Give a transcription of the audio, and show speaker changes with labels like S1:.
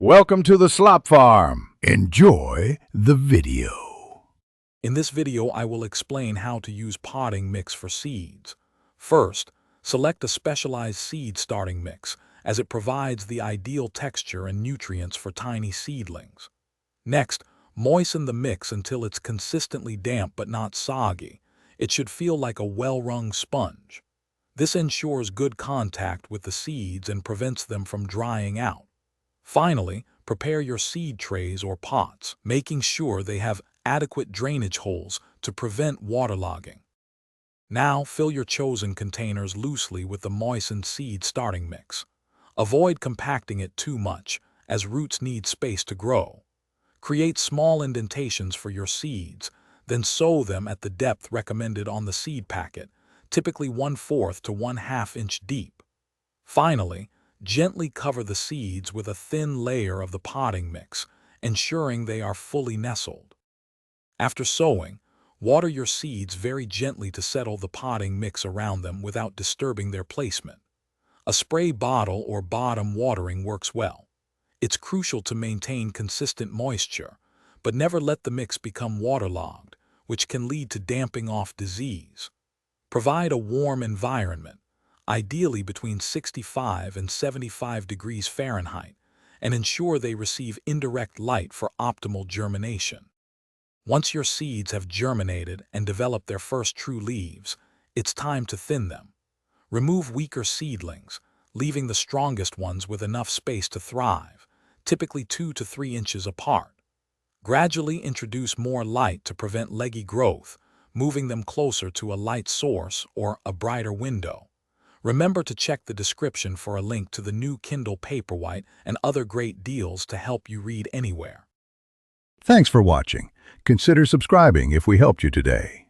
S1: Welcome to the Slop Farm. Enjoy the video.
S2: In this video, I will explain how to use potting mix for seeds. First, select a specialized seed starting mix, as it provides the ideal texture and nutrients for tiny seedlings. Next, moisten the mix until it's consistently damp but not soggy. It should feel like a well-wrung sponge. This ensures good contact with the seeds and prevents them from drying out. Finally, prepare your seed trays or pots, making sure they have adequate drainage holes to prevent waterlogging. Now, fill your chosen containers loosely with the moistened seed starting mix. Avoid compacting it too much, as roots need space to grow. Create small indentations for your seeds, then sow them at the depth recommended on the seed packet, typically 1/4 to 1/2 inch deep. Finally, gently cover the seeds with a thin layer of the potting mix, ensuring they are fully nestled. After sowing, water your seeds very gently to settle the potting mix around them without disturbing their placement. A spray bottle or bottom watering works well. It's crucial to maintain consistent moisture, but never let the mix become waterlogged, which can lead to damping off disease. Provide a warm environment, ideally between 65 and 75 degrees Fahrenheit, and ensure they receive indirect light for optimal germination. Once your seeds have germinated and developed their first true leaves, it's time to thin them. Remove weaker seedlings, leaving the strongest ones with enough space to thrive, typically 2 to 3 inches apart. Gradually introduce more light to prevent leggy growth, moving them closer to a light source or a brighter window. Remember to check the description for a link to the new Kindle Paperwhite and other great deals to help you read anywhere.
S1: Thanks for watching. Consider subscribing if we helped you today.